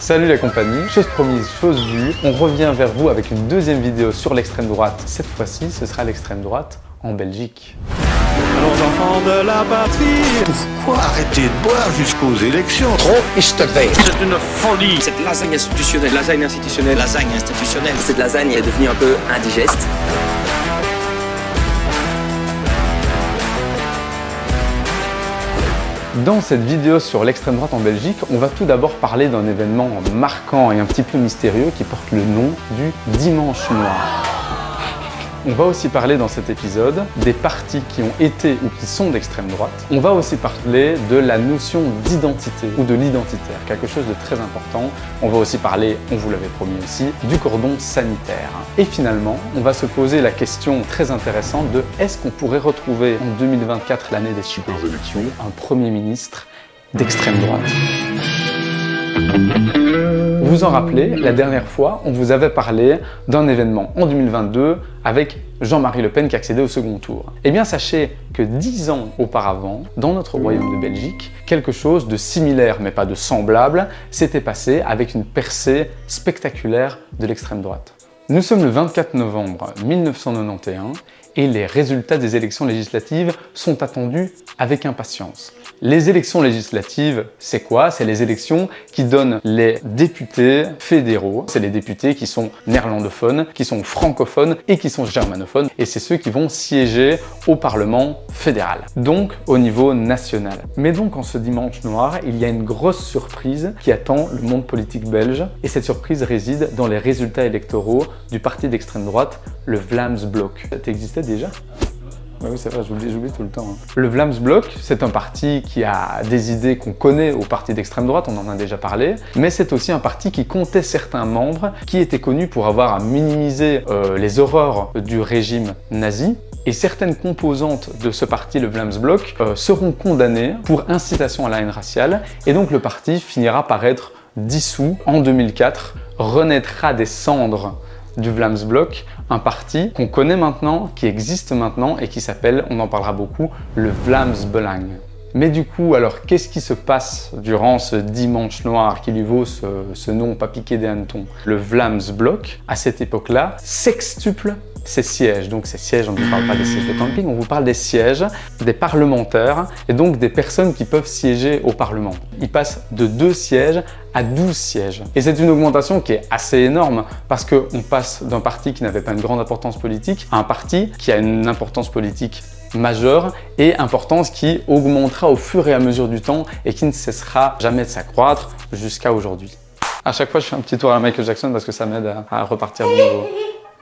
Salut la compagnie, chose promise, chose due, on revient vers vous avec une deuxième vidéo sur l'extrême droite. Cette fois-ci, ce sera l'extrême droite en Belgique. Allons enfants de la patrie. Pourquoi arrêter de boire jusqu'aux élections? Trop ist te weh. C'est une folie. Cette lasagne institutionnelle. Lasagne institutionnelle. Lasagne institutionnelle. Cette lasagne est devenue un peu indigeste. Dans cette vidéo sur l'extrême droite en Belgique, on va tout d'abord parler d'un événement marquant et un petit peu mystérieux qui porte le nom du Dimanche Noir. On va aussi parler dans cet épisode des partis qui ont été ou qui sont d'extrême droite. On va aussi parler de la notion d'identité ou de l'identitaire, quelque chose de très important. On va aussi parler, on vous l'avait promis aussi, du cordon sanitaire. Et finalement, on va se poser la question très intéressante de est-ce qu'on pourrait retrouver en 2024, l'année des super élections, un Premier ministre d'extrême droite? Vous vous en rappelez, la dernière fois, on vous avait parlé d'un événement en 2022 avec Jean-Marie Le Pen qui accédait au second tour. Eh bien, sachez que 10 ans auparavant, dans notre royaume de Belgique, quelque chose de similaire, mais pas de semblable, s'était passé avec une percée spectaculaire de l'extrême droite. Nous sommes le 24 novembre 1991 et les résultats des élections législatives sont attendus avec impatience. Les élections législatives, c'est quoi? C'est les élections qui donnent les députés fédéraux. C'est les députés qui sont néerlandophones, qui sont francophones et qui sont germanophones. Et c'est ceux qui vont siéger au Parlement fédéral, donc au niveau national. Mais donc en ce dimanche noir, il y a une grosse surprise qui attend le monde politique belge. Et cette surprise réside dans les résultats électoraux du parti d'extrême droite, le Vlaams Blok. Ça existait déjà? Oui, c'est vrai, j'oublie tout le temps. Le Vlaams Blok, c'est un parti qui a des idées qu'on connaît au parti d'extrême droite, on en a déjà parlé, mais c'est aussi un parti qui comptait certains membres qui étaient connus pour avoir minimisé les horreurs du régime nazi. Et certaines composantes de ce parti, le Vlaams Blok, seront condamnées pour incitation à la haine raciale, et donc le parti finira par être dissous en 2004, renaîtra des cendres du Vlaams Blok, un parti qu'on connaît maintenant, qui existe maintenant et qui s'appelle, on en parlera beaucoup, le Vlaams Belang. Mais du coup, alors qu'est-ce qui se passe durant ce dimanche noir qui lui vaut ce nom pas piqué des hannetons? Le Vlaams Blok, à cette époque-là, sextuple ses sièges. Donc ces sièges, on ne vous parle pas des sièges de camping, on vous parle des sièges des parlementaires et donc des personnes qui peuvent siéger au Parlement. Ils passent de 2 sièges à 12 sièges. Et c'est une augmentation qui est assez énorme parce qu'on passe d'un parti qui n'avait pas une grande importance politique à un parti qui a une importance politique majeure et importance qui augmentera au fur et à mesure du temps et qui ne cessera jamais de s'accroître jusqu'à aujourd'hui. À chaque fois, je fais un petit tour à Michael Jackson parce que ça m'aide à repartir de nouveau.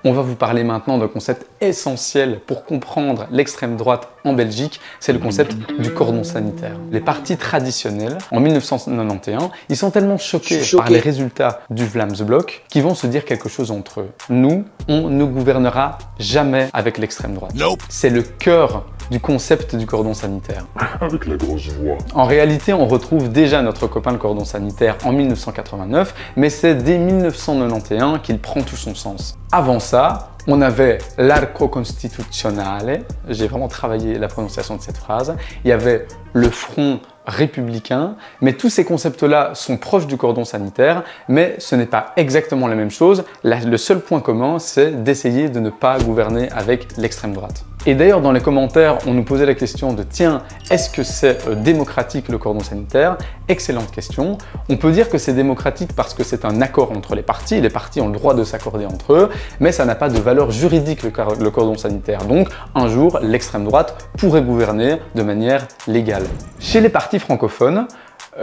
On va vous parler maintenant d'un concept essentiel pour comprendre l'extrême droite en Belgique, c'est le concept du cordon sanitaire. Les partis traditionnels, en 1991, ils sont tellement choqués par les résultats du Vlaams Blok qu'ils vont se dire quelque chose entre eux. Nous, on ne gouvernera jamais avec l'extrême droite. C'est le cœur du concept du cordon sanitaire. Avec la grosse voix. En réalité, on retrouve déjà notre copain le cordon sanitaire en 1989, mais c'est dès 1991 qu'il prend tout son sens. Avant ça, on avait l'arco costituzionale, j'ai vraiment travaillé la prononciation de cette phrase, il y avait le front républicain, mais tous ces concepts-là sont proches du cordon sanitaire, mais ce n'est pas exactement la même chose. Le seul point commun, c'est d'essayer de ne pas gouverner avec l'extrême droite. Et d'ailleurs, dans les commentaires, on nous posait la question de « Tiens, est-ce que c'est démocratique le cordon sanitaire ?» Excellente question. On peut dire que c'est démocratique parce que c'est un accord entre les partis ont le droit de s'accorder entre eux, mais ça n'a pas de valeur juridique le cordon sanitaire. Donc, un jour, l'extrême droite pourrait gouverner de manière légale. Chez les partis francophones,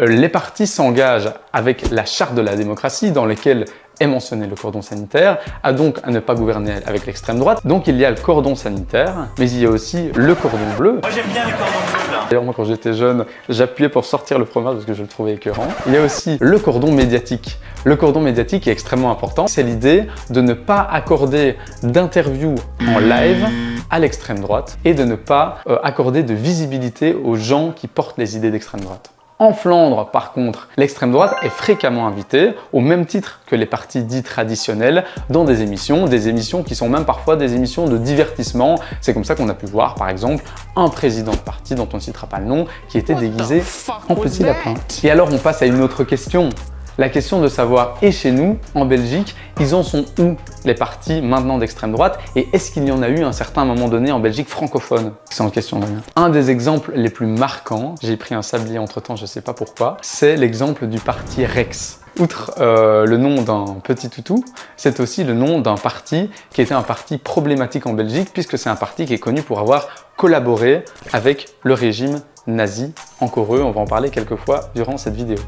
les partis s'engagent avec la charte de la démocratie dans laquelle est mentionné le cordon sanitaire, a donc à ne pas gouverner avec l'extrême droite. Donc il y a le cordon sanitaire, mais il y a aussi le cordon bleu. Moi j'aime bien les cordons bleus là. D'ailleurs moi quand j'étais jeune, j'appuyais pour sortir le fromage parce que je le trouvais écœurant. Il y a aussi le cordon médiatique. Le cordon médiatique est extrêmement important. C'est l'idée de ne pas accorder d'interview en live à l'extrême droite et de ne pas accorder de visibilité aux gens qui portent les idées d'extrême droite. En Flandre, par contre, l'extrême droite est fréquemment invitée, au même titre que les partis dits traditionnels, dans des émissions qui sont même parfois des émissions de divertissement. C'est comme ça qu'on a pu voir, par exemple, un président de parti, dont on ne citera pas le nom, qui était déguisé en petit lapin. Et alors, on passe à une autre question. La question de savoir, et chez nous, en Belgique, ils en sont où les partis maintenant d'extrême droite et est-ce qu'il y en a eu à un certain moment donné en Belgique francophone? C'est en question de rien. Un des exemples les plus marquants, j'ai pris un sablier entre temps, je ne sais pas pourquoi, c'est l'exemple du parti Rex. Outre le nom d'un petit toutou, c'est aussi le nom d'un parti qui était un parti problématique en Belgique puisque c'est un parti qui est connu pour avoir collaboré avec le régime nazi. Encore eux, on va en parler quelques fois durant cette vidéo.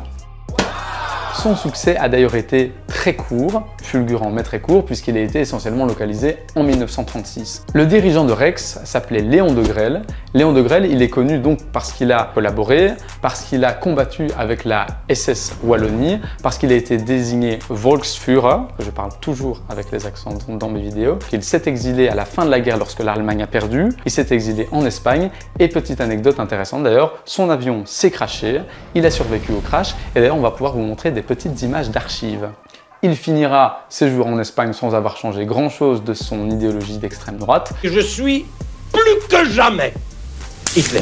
Son succès a d'ailleurs été très court, fulgurant mais très court, puisqu'il a été essentiellement localisé en 1936. Le dirigeant de Rex s'appelait Léon de Grelle. Léon de Grelle, il est connu donc parce qu'il a collaboré, parce qu'il a combattu avec la SS Wallonie, parce qu'il a été désigné Volksführer, je parle toujours avec les accents dans mes vidéos, qu'il s'est exilé à la fin de la guerre lorsque l'Allemagne a perdu, il s'est exilé en Espagne, et petite anecdote intéressante d'ailleurs, son avion s'est crashé, il a survécu au crash, et d'ailleurs on va pouvoir vous montrer des petites images d'archives. Il finira ses jours en Espagne sans avoir changé grand-chose de son idéologie d'extrême droite. Je suis plus que jamais Hitler.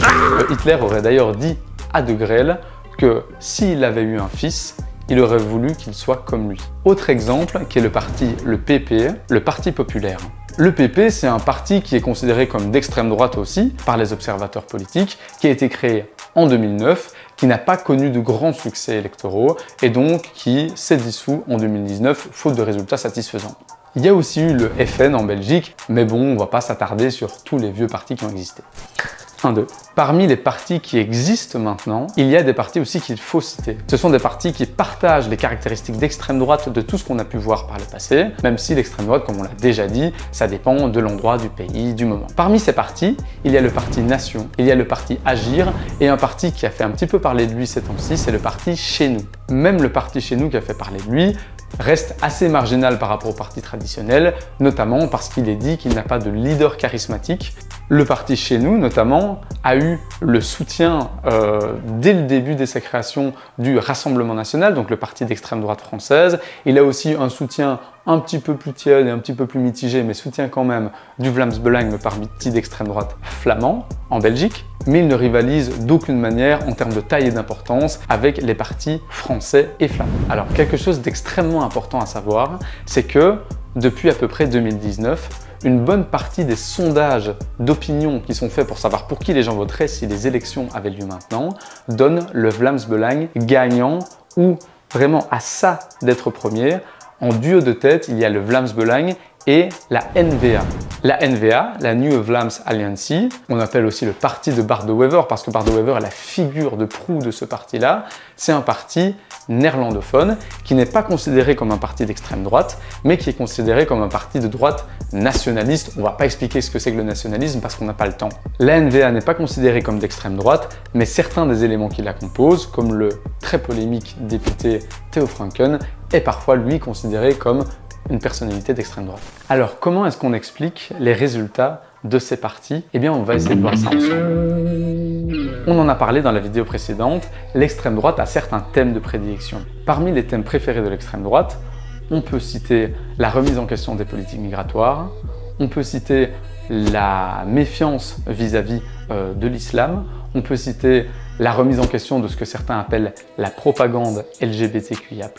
Hitler aurait d'ailleurs dit à De Grelle que s'il avait eu un fils, il aurait voulu qu'il soit comme lui. Autre exemple qui est le PP, le Parti populaire. Le PP, c'est un parti qui est considéré comme d'extrême droite aussi par les observateurs politiques, qui a été créé en 2009, qui n'a pas connu de grands succès électoraux et donc qui s'est dissous en 2019 faute de résultats satisfaisants. Il y a aussi eu le FN en Belgique, mais bon, on va pas s'attarder sur tous les vieux partis qui ont existé. 1-2. Parmi les partis qui existent maintenant, il y a des partis aussi qu'il faut citer. Ce sont des partis qui partagent les caractéristiques d'extrême droite de tout ce qu'on a pu voir par le passé, même si l'extrême droite, comme on l'a déjà dit, ça dépend de l'endroit, du pays, du moment. Parmi ces partis, il y a le parti Nation, il y a le parti Agir, et un parti qui a fait un petit peu parler de lui ces temps-ci, c'est le parti Chez Nous. Même le parti Chez Nous qui a fait parler de lui reste assez marginal par rapport au parti traditionnel, notamment parce qu'il est dit qu'il n'a pas de leader charismatique. Le parti Chez Nous, notamment, a eu le soutien dès le début de sa création du Rassemblement National, donc le parti d'extrême droite française. Il a aussi un soutien un petit peu plus tiède et un petit peu plus mitigé, mais soutient quand même du Vlaams Belang, le parti d'extrême droite flamand, en Belgique. Mais il ne rivalise d'aucune manière en termes de taille et d'importance avec les partis français et flamands. Alors, quelque chose d'extrêmement important à savoir, c'est que depuis à peu près 2019, une bonne partie des sondages d'opinion qui sont faits pour savoir pour qui les gens voteraient si les élections avaient lieu maintenant, donnent le Vlaams Belang gagnant ou vraiment à ça d'être premier. En duo de tête, il y a le Vlaams Belang et la NVA. La NVA, la Nieuwe Vlaams Alliantie, on appelle aussi le parti de Bart de Wever parce que Bart de Wever est la figure de proue de ce parti-là. C'est un parti néerlandophone qui n'est pas considéré comme un parti d'extrême droite, mais qui est considéré comme un parti de droite nationaliste. On ne va pas expliquer ce que c'est que le nationalisme parce qu'on n'a pas le temps. La NVA n'est pas considérée comme d'extrême droite, mais certains des éléments qui la composent, comme le très polémique député Theo Franken, est parfois lui considéré comme une personnalité d'extrême droite. Alors, comment est-ce qu'on explique les résultats de ces partis? Eh bien, on va essayer de voir ça ensemble. On en a parlé dans la vidéo précédente, l'extrême droite a certains thèmes de prédilection. Parmi les thèmes préférés de l'extrême droite, on peut citer la remise en question des politiques migratoires, on peut citer la méfiance vis-à-vis de l'islam, on peut citer la remise en question de ce que certains appellent la propagande LGBTQIA+.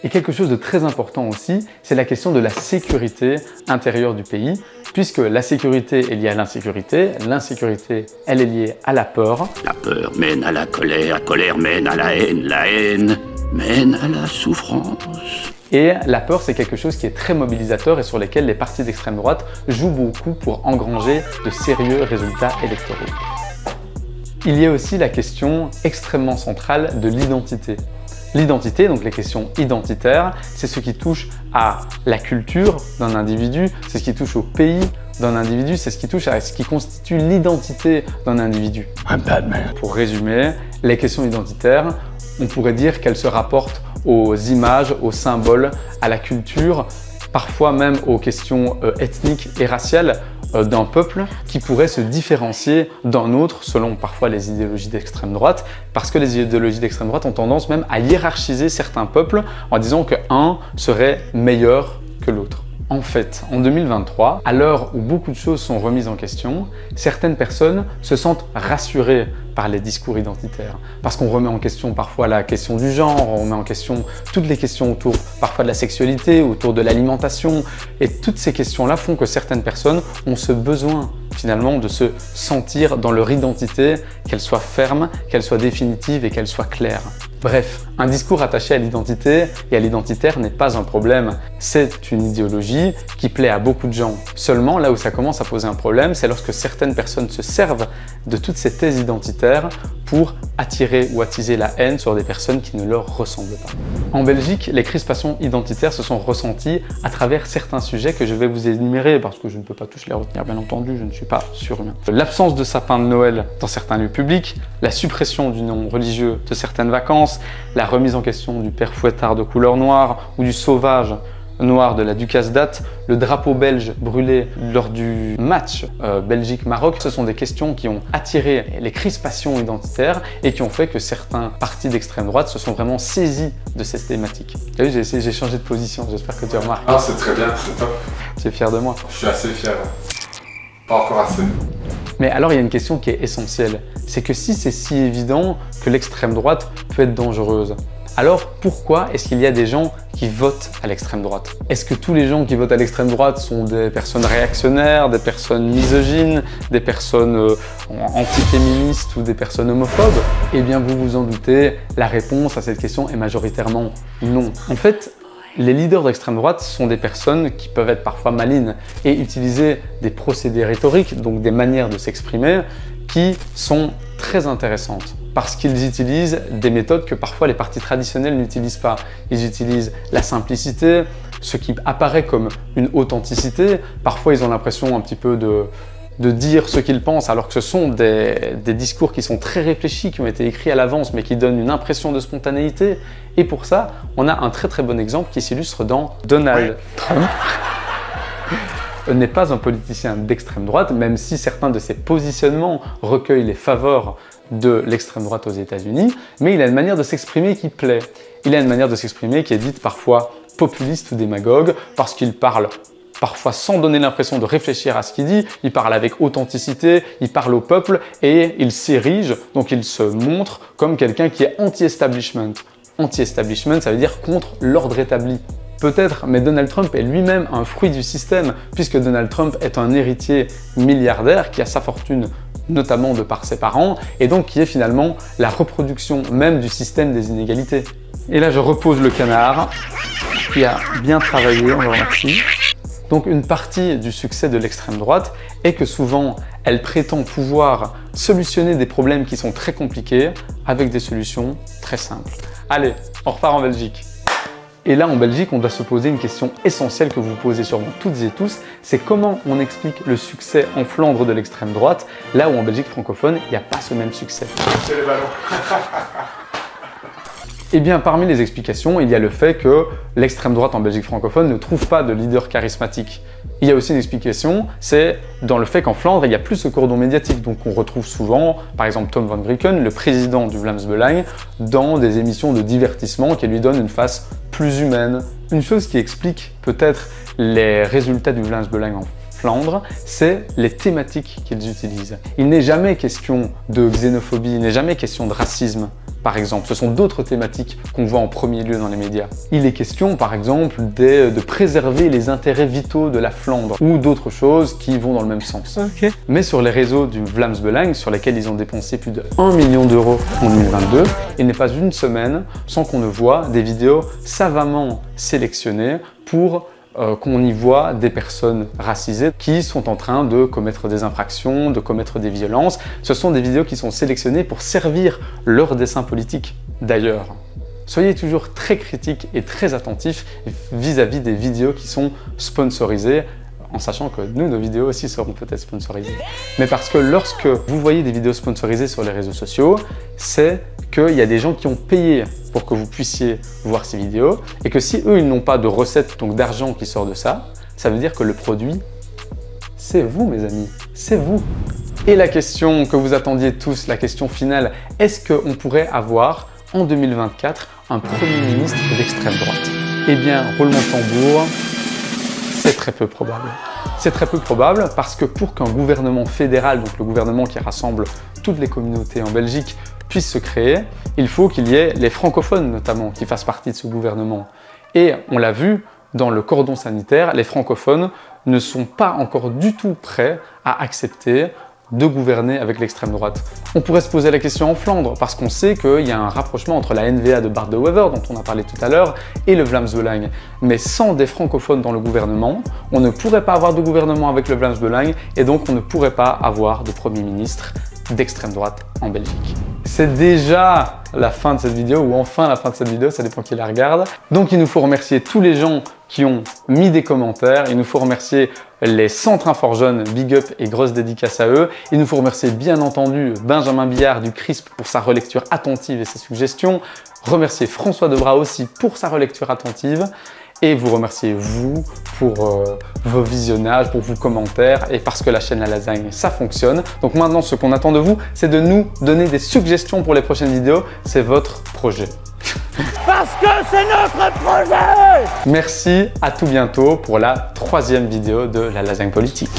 Et quelque chose de très important aussi, c'est la question de la sécurité intérieure du pays, puisque la sécurité est liée à l'insécurité, l'insécurité, elle est liée à la peur. La peur mène à la colère mène à la haine mène à la souffrance. Et la peur, c'est quelque chose qui est très mobilisateur et sur lequel les partis d'extrême droite jouent beaucoup pour engranger de sérieux résultats électoraux. Il y a aussi la question extrêmement centrale de l'identité. L'identité, donc les questions identitaires, c'est ce qui touche à la culture d'un individu, c'est ce qui touche au pays d'un individu, c'est ce qui touche à ce qui constitue l'identité d'un individu. Pour résumer, les questions identitaires, on pourrait dire qu'elles se rapportent aux images, aux symboles, à la culture, parfois même aux questions ethniques et raciales d'un peuple qui pourrait se différencier d'un autre selon parfois les idéologies d'extrême droite, parce que les idéologies d'extrême droite ont tendance même à hiérarchiser certains peuples en disant qu'un serait meilleur que l'autre. En fait, en 2023, à l'heure où beaucoup de choses sont remises en question, certaines personnes se sentent rassurées par les discours identitaires. Parce qu'on remet en question parfois la question du genre, on remet en question toutes les questions autour parfois de la sexualité, autour de l'alimentation. Et toutes ces questions-là font que certaines personnes ont ce besoin finalement de se sentir dans leur identité, qu'elle soit ferme, qu'elle soit définitive et qu'elle soit claire. Bref, un discours attaché à l'identité et à l'identitaire n'est pas un problème. C'est une idéologie qui plaît à beaucoup de gens. Seulement, là où ça commence à poser un problème, c'est lorsque certaines personnes se servent de toutes ces thèses identitaires pour attirer ou attiser la haine sur des personnes qui ne leur ressemblent pas. En Belgique, les crispations identitaires se sont ressenties à travers certains sujets que je vais vous énumérer parce que je ne peux pas tous les retenir, bien entendu, je ne suis pas surhumain. L'absence de sapin de Noël dans certains lieux publics, la suppression du nom religieux de certaines vacances, la remise en question du père fouettard de couleur noire ou du sauvage noir de la Ducasse date, le drapeau belge brûlé lors du match Belgique-Maroc, ce sont des questions qui ont attiré les crispations identitaires et qui ont fait que certains partis d'extrême droite se sont vraiment saisis de cette thématique. Tu as vu, j'ai changé de position, j'espère que tu remarques. Ah, c'est très bien, c'est top. Tu es fier de moi? Je suis assez fier. Pas encore assez. Mais alors il y a une question qui est essentielle, c'est que si c'est si évident que l'extrême droite peut être dangereuse, alors pourquoi est-ce qu'il y a des gens qui votent à l'extrême droite? Est-ce que tous les gens qui votent à l'extrême droite sont des personnes réactionnaires, des personnes misogynes, des personnes anti-féministes ou des personnes homophobes? Eh bien vous vous en doutez, la réponse à cette question est majoritairement non. En fait, les leaders d'extrême droite sont des personnes qui peuvent être parfois malines et utiliser des procédés rhétoriques, donc des manières de s'exprimer, qui sont très intéressantes parce qu'ils utilisent des méthodes que parfois les partis traditionnels n'utilisent pas. Ils utilisent la simplicité, ce qui apparaît comme une authenticité. Parfois, ils ont l'impression un petit peu de dire ce qu'ils pensent alors que ce sont des discours qui sont très réfléchis, qui ont été écrits à l'avance mais qui donnent une impression de spontanéité. Et pour ça, on a un très très bon exemple qui s'illustre dans Donald Trump. N'est pas un politicien d'extrême droite, même si certains de ses positionnements recueillent les faveurs de l'extrême droite aux États-Unis, mais il a une manière de s'exprimer qui plaît. Il a une manière de s'exprimer qui est dite parfois populiste ou démagogue, parce qu'il parle parfois sans donner l'impression de réfléchir à ce qu'il dit, il parle avec authenticité, il parle au peuple et il s'érige, donc il se montre comme quelqu'un qui est anti-establishment. Anti-establishment, ça veut dire contre l'ordre établi. Peut-être, mais Donald Trump est lui-même un fruit du système, puisque Donald Trump est un héritier milliardaire qui a sa fortune notamment de par ses parents, et donc qui est finalement la reproduction même du système des inégalités. Et là, je repose le canard, qui a bien travaillé, on le remercie. Donc une partie du succès de l'extrême droite est que souvent, elle prétend pouvoir solutionner des problèmes qui sont très compliqués avec des solutions très simples. Allez, on repart en Belgique. Et là, en Belgique, on doit se poser une question essentielle que vous posez sûrement toutes et tous, c'est comment on explique le succès en Flandre de l'extrême droite, là où en Belgique francophone, il n'y a pas ce même succès. C'est les ballons. Eh bien, parmi les explications, il y a le fait que l'extrême droite en Belgique francophone ne trouve pas de leader charismatique. Il y a aussi une explication, c'est dans le fait qu'en Flandre, il n'y a plus ce cordon médiatique. Donc on retrouve souvent, par exemple, Tom van Grieken, le président du Vlaams Belang, dans des émissions de divertissement qui lui donnent une face plus humaine. Une chose qui explique peut-être les résultats du Vlaams Belang en Flandre, c'est les thématiques qu'ils utilisent. Il n'est jamais question de xénophobie, il n'est jamais question de racisme, par exemple. Ce sont d'autres thématiques qu'on voit en premier lieu dans les médias. Il est question, par exemple, de préserver les intérêts vitaux de la Flandre ou d'autres choses qui vont dans le même sens. Okay. Mais sur les réseaux du Vlaams Belang, sur lesquels ils ont dépensé plus de 1 million d'euros en 2022, il n'est pas une semaine sans qu'on ne voit des vidéos savamment sélectionnées pour qu'on y voit des personnes racisées qui sont en train de commettre des infractions, de commettre des violences. Ce sont des vidéos qui sont sélectionnées pour servir leur dessein politique d'ailleurs. Soyez toujours très critiques et très attentifs vis-à-vis des vidéos qui sont sponsorisées, en sachant que nous, nos vidéos aussi seront peut-être sponsorisées. Mais parce que lorsque vous voyez des vidéos sponsorisées sur les réseaux sociaux, c'est qu'il y a des gens qui ont payé pour que vous puissiez voir ces vidéos et que si eux, ils n'ont pas de recettes, donc d'argent qui sort de ça, ça veut dire que le produit, c'est vous, mes amis, c'est vous. Et la question que vous attendiez tous, la question finale, est-ce qu'on pourrait avoir en 2024 un Premier ministre d'extrême droite? Eh bien, roulement de tambour, C'est très peu probable. C'est très peu probable parce que pour qu'un gouvernement fédéral, donc le gouvernement qui rassemble toutes les communautés en Belgique, puisse se créer, il faut qu'il y ait les francophones notamment qui fassent partie de ce gouvernement. Et on l'a vu, dans le cordon sanitaire, les francophones ne sont pas encore du tout prêts à accepter de gouverner avec l'extrême droite. On pourrait se poser la question en Flandre, parce qu'on sait qu'il y a un rapprochement entre la N-VA de Bart de Wever, dont on a parlé tout à l'heure, et le Vlaams Belang. Mais sans des francophones dans le gouvernement, on ne pourrait pas avoir de gouvernement avec le Vlaams Belang, et donc on ne pourrait pas avoir de Premier ministre d'extrême droite en Belgique. C'est déjà la fin de cette vidéo, ou enfin la fin de cette vidéo, ça dépend qui la regarde. Donc il nous faut remercier tous les gens qui ont mis des commentaires, il nous faut remercier les Centres Info Jeunes, big up et grosse dédicace à eux. Il nous faut remercier bien entendu Benjamin Billard du CRISP pour sa relecture attentive et ses suggestions. Remercier François Debras aussi pour sa relecture attentive. Et vous remercier vous pour vos visionnages, pour vos commentaires et parce que la chaîne La Lasagne, ça fonctionne. Donc maintenant, ce qu'on attend de vous, c'est de nous donner des suggestions pour les prochaines vidéos. C'est votre projet. Parce que c'est notre projet! Merci, à tout bientôt pour la 3e vidéo de La Lasagne Politique.